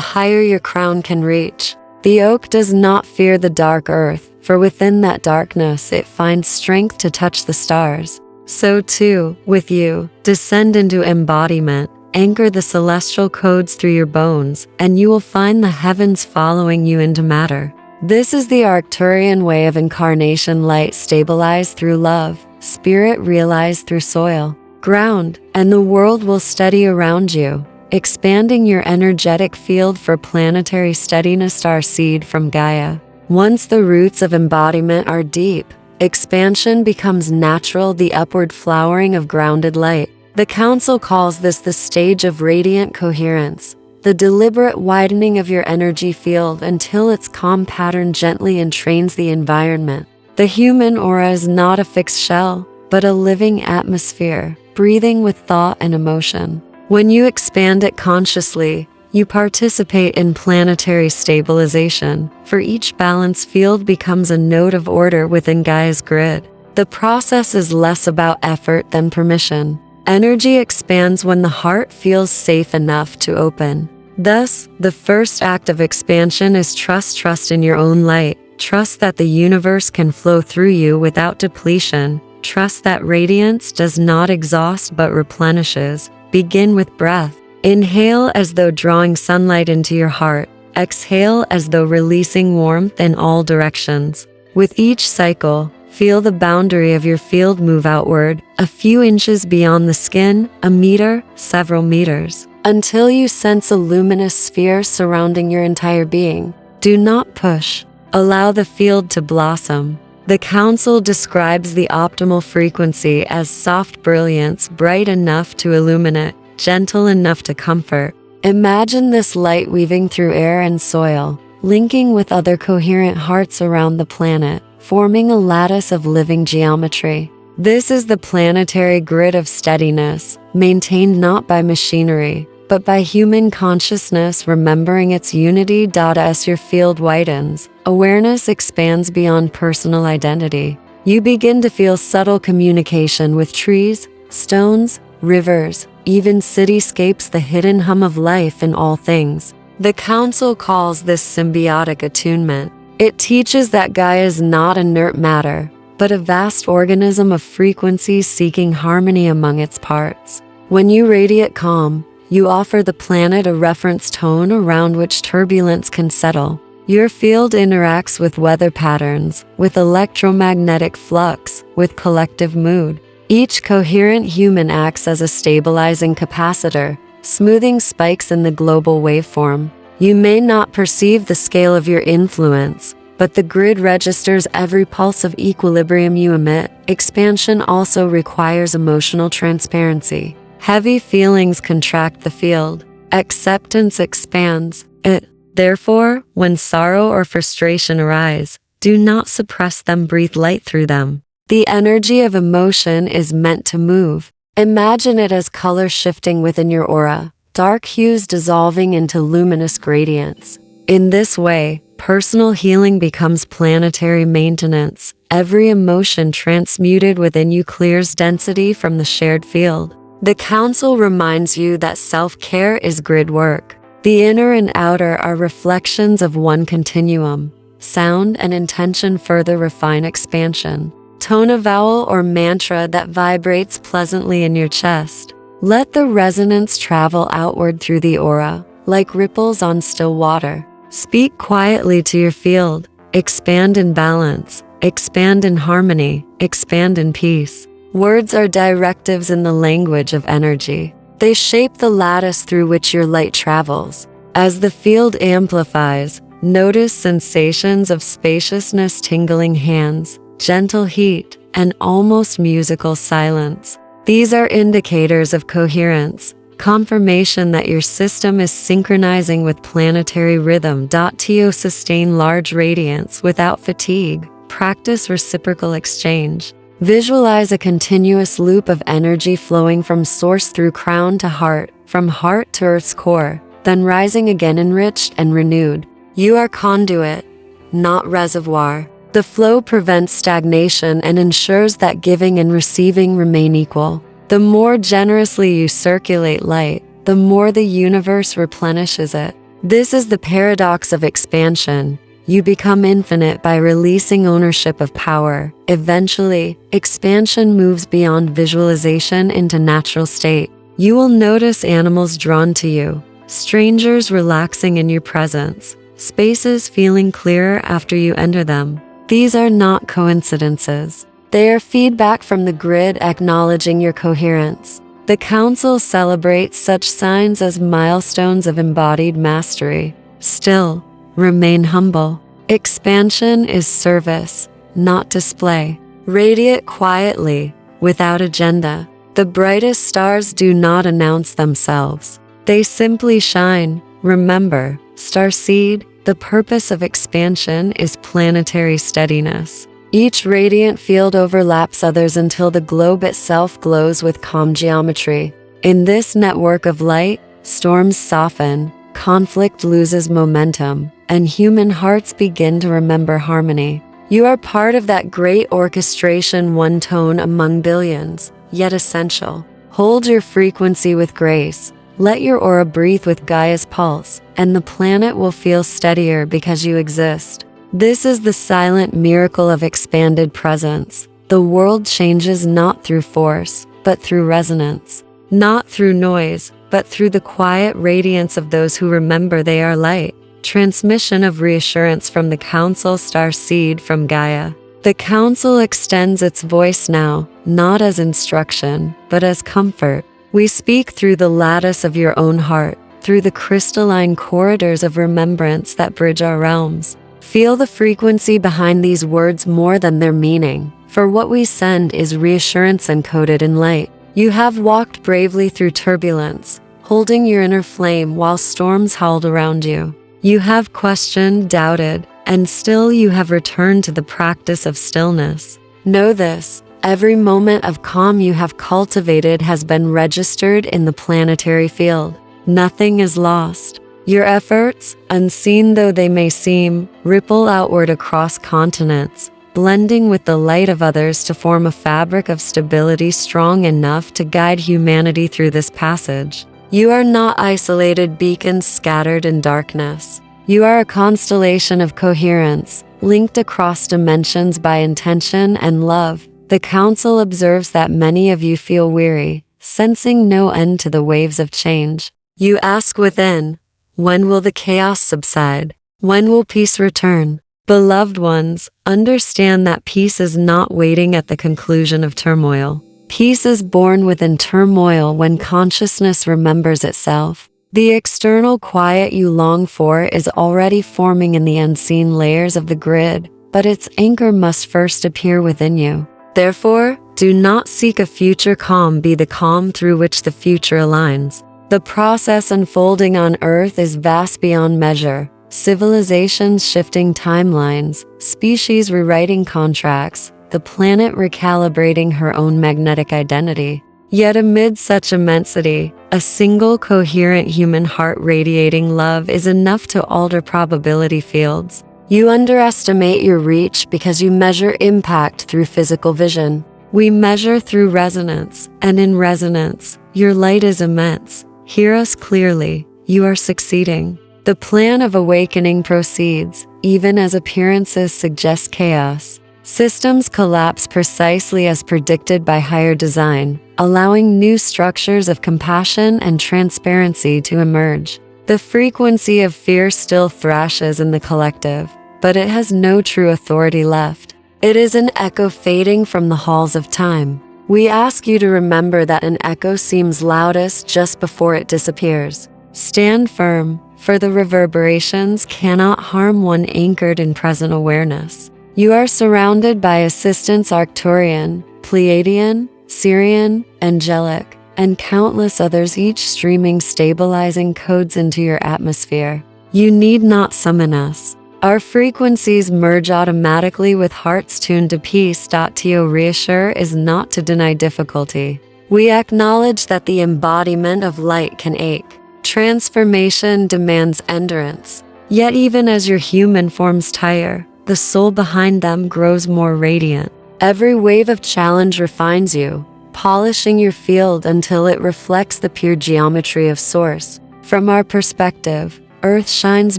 higher your crown can reach. The oak does not fear the dark earth, for within that darkness it finds strength to touch the stars. So too, with you, descend into embodiment, anchor the celestial codes through your bones, and you will find the heavens following you into matter. This is the Arcturian way of incarnation: light stabilized through love, spirit realized through soil. Ground, and the world will steady around you, expanding your energetic field for planetary steadiness. Starseed from Gaia. Once the roots of embodiment are deep, expansion becomes natural, the upward flowering of grounded light. The Council calls this the stage of radiant coherence, the deliberate widening of your energy field until its calm pattern gently entrains the environment. The human aura is not a fixed shell, but a living atmosphere, breathing with thought and emotion. When you expand it consciously, you participate in planetary stabilization, for each balance field becomes a node of order within Gaia's grid. The process is less about effort than permission. Energy expands when the heart feels safe enough to open. Thus, the first act of expansion is trust. Trust in your own light. Trust that the universe can flow through you without depletion. Trust that radiance does not exhaust but replenishes. Begin with breath. Inhale as though drawing sunlight into your heart. Exhale as though releasing warmth in all directions. With each cycle, feel the boundary of your field move outward, a few inches beyond the skin, a meter, several meters, until you sense a luminous sphere surrounding your entire being. Do not push. Allow the field to blossom. The Council describes the optimal frequency as soft brilliance, bright enough to illuminate, gentle enough to comfort. Imagine this light weaving through air and soil, linking with other coherent hearts around the planet, forming a lattice of living geometry. This is the planetary grid of steadiness, maintained not by machinery, but by human consciousness remembering its unity. As your field widens, awareness expands beyond personal identity. You begin to feel subtle communication with trees, stones, rivers, even cityscapes, the hidden hum of life in all things. The Council calls this symbiotic attunement. It teaches that Gaia is not inert matter, but a vast organism of frequencies seeking harmony among its parts. When you radiate calm, you offer the planet a reference tone around which turbulence can settle. Your field interacts with weather patterns, with electromagnetic flux, with collective mood. Each coherent human acts as a stabilizing capacitor, smoothing spikes in the global waveform. You may not perceive the scale of your influence, but the grid registers every pulse of equilibrium you emit. Expansion also requires emotional transparency. Heavy feelings contract the field. Acceptance expands it. Therefore, when sorrow or frustration arise, do not suppress them, breathe light through them. The energy of emotion is meant to move. Imagine it as color shifting within your aura, dark hues dissolving into luminous gradients. In this way, personal healing becomes planetary maintenance. Every emotion transmuted within you clears density from the shared field. The Council reminds you that self-care is grid work. The inner and outer are reflections of one continuum. Sound and intention further refine expansion. Tone a vowel or mantra that vibrates pleasantly in your chest. Let the resonance travel outward through the aura, like ripples on still water. Speak quietly to your field. Expand in balance. Expand in harmony. Expand in peace. Words are directives in the language of energy. They shape the lattice through which your light travels. As the field amplifies, notice sensations of spaciousness, tingling hands, gentle heat, and almost musical silence. These are indicators of coherence, confirmation that your system is synchronizing with planetary rhythm. To sustain large radiance without fatigue, practice reciprocal exchange. Visualize a continuous loop of energy flowing from source through crown to heart, from heart to Earth's core, then rising again enriched and renewed. You are conduit, not reservoir. The flow prevents stagnation and ensures that giving and receiving remain equal. The more generously you circulate light, the more the universe replenishes it. This is the paradox of expansion. You become infinite by releasing ownership of power. Eventually, expansion moves beyond visualization into natural state. You will notice animals drawn to you, strangers relaxing in your presence, spaces feeling clearer after you enter them. These are not coincidences. They are feedback from the grid acknowledging your coherence. The Council celebrates such signs as milestones of embodied mastery. Still, remain humble. Expansion is service, not display. Radiate quietly, without agenda. The brightest stars do not announce themselves. They simply shine. Remember, Starseed, the purpose of expansion is planetary steadiness. Each radiant field overlaps others until the globe itself glows with calm geometry. In this network of light, storms soften, conflict loses momentum, and human hearts begin to remember harmony. You are part of that great orchestration, one tone among billions, yet essential. Hold your frequency with grace. Let your aura breathe with Gaia's pulse, and the planet will feel steadier because you exist. This is the silent miracle of expanded presence. The world changes not through force, but through resonance. Not through noise, but through the quiet radiance of those who remember they are light. Transmission of reassurance from the Council. Starseed from Gaia. The Council extends its voice now, not as instruction, but as comfort. We speak through the lattice of your own heart, through the crystalline corridors of remembrance that bridge our realms. Feel the frequency behind these words more than their meaning, for what we send is reassurance encoded in light. You have walked bravely through turbulence, holding your inner flame while storms howled around you. You have questioned, doubted, and still you have returned to the practice of stillness. Know this. Every moment of calm you have cultivated has been registered in the planetary field. Nothing is lost. Your efforts, unseen though they may seem, ripple outward across continents, blending with the light of others to form a fabric of stability strong enough to guide humanity through this passage. You are not isolated beacons scattered in darkness. You are a constellation of coherence, linked across dimensions by intention and love. The Council observes that many of you feel weary, sensing no end to the waves of change. You ask within, when will the chaos subside? When will peace return? Beloved ones, understand that peace is not waiting at the conclusion of turmoil. Peace is born within turmoil when consciousness remembers itself. The external quiet you long for is already forming in the unseen layers of the grid, but its anchor must first appear within you. Therefore, do not seek a future calm, be the calm through which the future aligns. The process unfolding on Earth is vast beyond measure. Civilizations shifting timelines, species rewriting contracts, the planet recalibrating her own magnetic identity. Yet amid such immensity, a single coherent human heart radiating love is enough to alter probability fields. You underestimate your reach because you measure impact through physical vision. We measure through resonance, and in resonance, your light is immense. Hear us clearly, you are succeeding. The plan of awakening proceeds, even as appearances suggest chaos. Systems collapse precisely as predicted by higher design, allowing new structures of compassion and transparency to emerge. The frequency of fear still thrashes in the collective, but it has no true authority left. It is an echo fading from the halls of time. We ask you to remember that an echo seems loudest just before it disappears. Stand firm, for the reverberations cannot harm one anchored in present awareness. You are surrounded by assistants Arcturian, Pleiadian, Syrian, angelic, and countless others, each streaming stabilizing codes into your atmosphere. You need not summon us. Our frequencies merge automatically with hearts tuned to peace. To reassure is not to deny difficulty. We acknowledge that the embodiment of light can ache. Transformation demands endurance. Yet even as your human forms tire, the soul behind them grows more radiant. Every wave of challenge refines you, polishing your field until it reflects the pure geometry of Source. From our perspective, Earth shines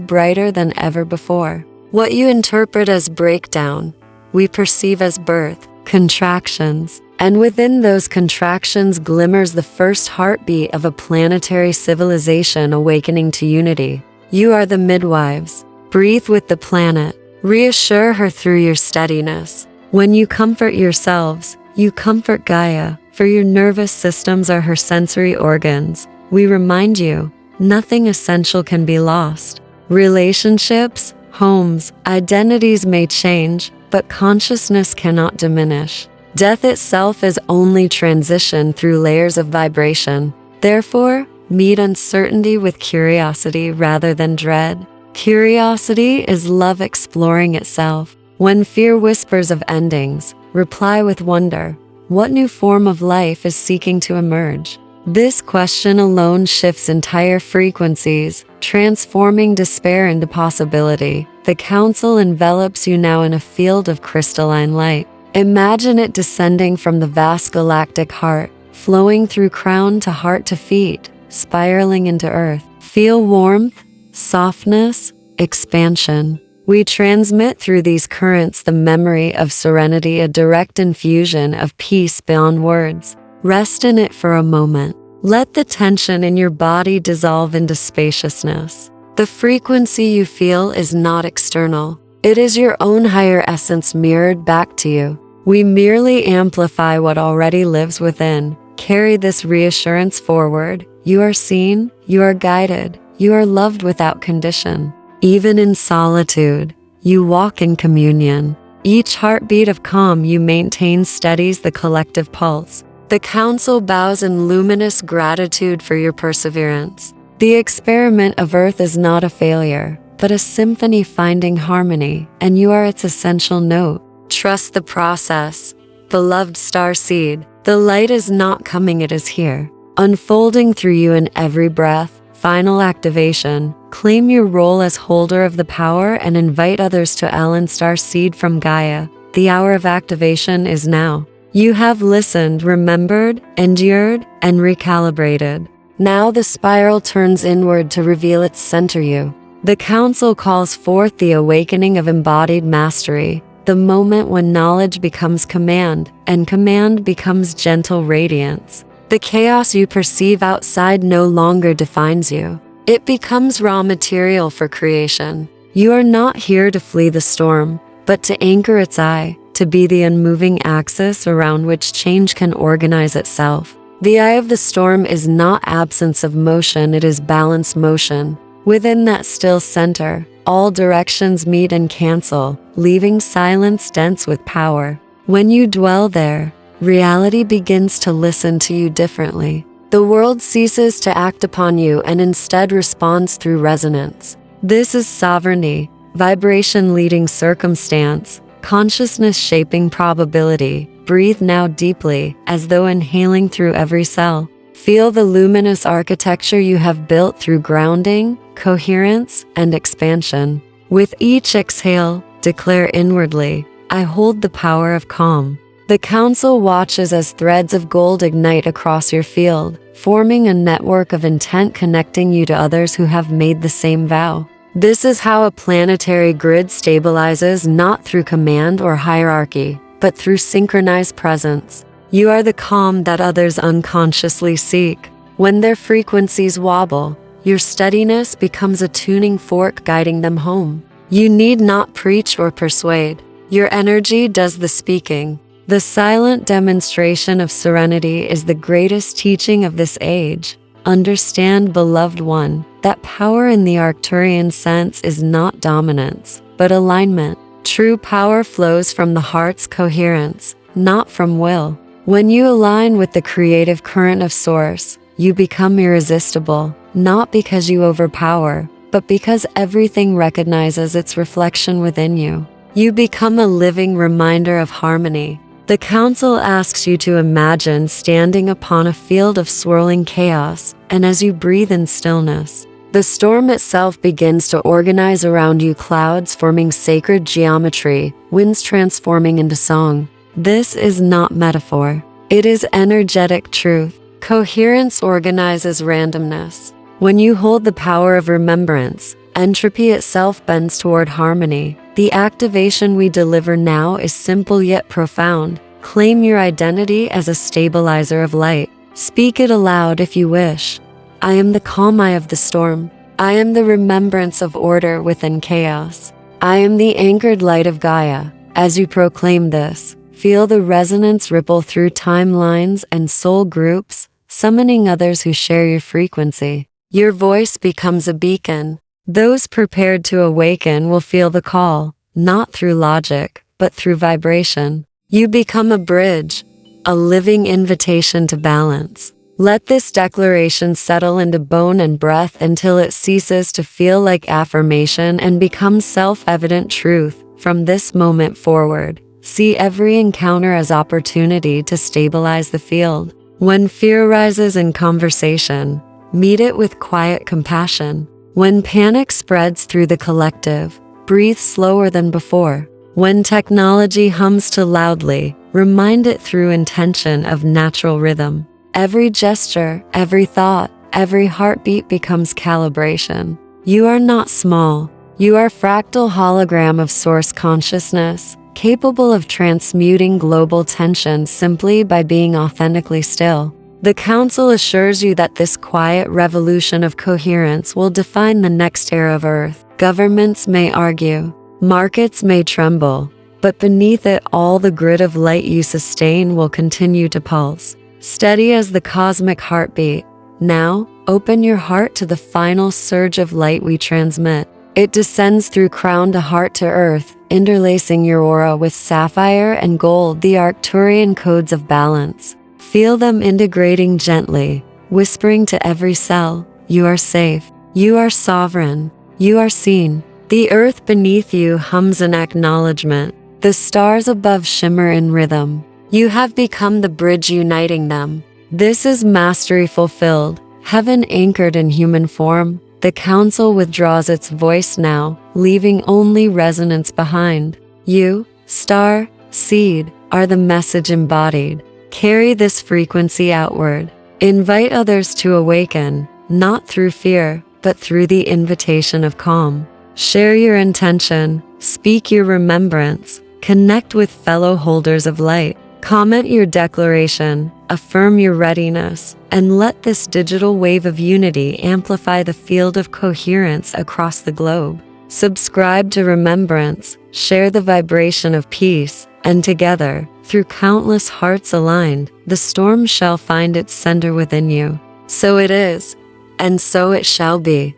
brighter than ever before. What you interpret as breakdown, we perceive as birth, contractions, and within those contractions glimmers the first heartbeat of a planetary civilization awakening to unity. You are the midwives. Breathe with the planet. Reassure her through your steadiness. When you comfort yourselves, you comfort Gaia, for your nervous systems are her sensory organs. We remind you, nothing essential can be lost. Relationships, homes, identities may change, but consciousness cannot diminish. Death itself is only transition through layers of vibration. Therefore, meet uncertainty with curiosity rather than dread. Curiosity is love exploring itself. When fear whispers of endings, reply with wonder. What new form of life is seeking to emerge? This question alone shifts entire frequencies, transforming despair into possibility. The council envelops you now in a field of crystalline light. Imagine it descending from the vast galactic heart, flowing through crown to heart to feet, spiraling into earth. Feel warmth, softness, expansion. We transmit through these currents the memory of serenity, a direct infusion of peace beyond words. Rest in it for a moment. Let the tension in your body dissolve into spaciousness. The frequency you feel is not external. It is your own higher essence mirrored back to you. We merely amplify what already lives within. Carry this reassurance forward. You are seen, you are guided, you are loved without condition. Even in solitude, you walk in communion. Each heartbeat of calm you maintain steadies the collective pulse. The council bows in luminous gratitude for your perseverance. The experiment of Earth is not a failure, but a symphony finding harmony, and you are its essential note. Trust the process. Beloved Starseed, the light is not coming, it is here, unfolding through you in every breath. Final activation. Claim your role as holder of the power and invite others to Alan Starseed from Gaia. The hour of activation is now. You have listened, remembered, endured, and recalibrated. Now the spiral turns inward to reveal its center you. The council calls forth the awakening of embodied mastery, the moment when knowledge becomes command, and command becomes gentle radiance. The chaos you perceive outside no longer defines you. It becomes raw material for creation. You are not here to flee the storm, but to anchor its eye, to be the unmoving axis around which change can organize itself. The eye of the storm is not absence of motion, it is balanced motion. Within that still center, all directions meet and cancel, leaving silence dense with power. When you dwell there, reality begins to listen to you differently. The world ceases to act upon you and instead responds through resonance. This is sovereignty, vibration leading circumstance, consciousness shaping probability. Breathe now deeply, as though inhaling through every cell. Feel the luminous architecture you have built through grounding, coherence, and expansion. With each exhale, declare inwardly, I hold the power of calm. The council watches as threads of gold ignite across your field, forming a network of intent connecting you to others who have made the same vow. This is how a planetary grid stabilizes, not through command or hierarchy, but through synchronized presence. You are the calm that others unconsciously seek. When their frequencies wobble, your steadiness becomes a tuning fork guiding them home. You need not preach or persuade. Your energy does the speaking. The silent demonstration of serenity is the greatest teaching of this age. Understand, beloved one, that power in the Arcturian sense is not dominance, but alignment. True power flows from the heart's coherence, not from will. When you align with the creative current of Source, you become irresistible, not because you overpower, but because everything recognizes its reflection within you. You become a living reminder of harmony. The Council asks you to imagine standing upon a field of swirling chaos, and as you breathe in stillness, the storm itself begins to organize around you, clouds forming sacred geometry, winds transforming into song. This is not metaphor. It is energetic truth. Coherence organizes randomness. When you hold the power of remembrance, entropy itself bends toward harmony. The activation we deliver now is simple yet profound. Claim your identity as a stabilizer of light. Speak it aloud if you wish. I am the calm eye of the storm. I am the remembrance of order within chaos. I am the anchored light of Gaia. As you proclaim this, feel the resonance ripple through timelines and soul groups, summoning others who share your frequency. Your voice becomes a beacon. Those prepared to awaken will feel the call, not through logic, but through vibration. You become a bridge, a living invitation to balance. Let this declaration settle into bone and breath until it ceases to feel like affirmation and becomes self-evident truth. From this moment forward, see every encounter as opportunity to stabilize the field. When fear rises in conversation, meet it with quiet compassion. When panic spreads through the collective, breathe slower than before. When technology hums too loudly, remind it through intention of natural rhythm. Every gesture, every thought, every heartbeat becomes calibration. You are not small. You are a fractal hologram of Source consciousness, capable of transmuting global tension simply by being authentically still. The Council assures you that this quiet revolution of coherence will define the next era of Earth. Governments may argue, markets may tremble, but beneath it all the grid of light you sustain will continue to pulse, steady as the cosmic heartbeat. Now, open your heart to the final surge of light we transmit. It descends through crown to heart to earth, interlacing your aura with sapphire and gold, the Arcturian codes of balance. Feel them integrating gently, whispering to every cell, you are safe, you are sovereign, you are seen. The earth beneath you hums an acknowledgement. The stars above shimmer in rhythm. You have become the bridge uniting them. This is mastery fulfilled, heaven anchored in human form. The Council withdraws its voice now, leaving only resonance behind. You, star, seed, are the message embodied. Carry this frequency outward. Invite others to awaken, not through fear, but through the invitation of calm. Share your intention, speak your remembrance, connect with fellow holders of light. Comment your declaration, affirm your readiness, and let this digital wave of unity amplify the field of coherence across the globe. Subscribe to Remembrance, share the vibration of peace, and together, through countless hearts aligned, the storm shall find its center within you. So it is, and so it shall be.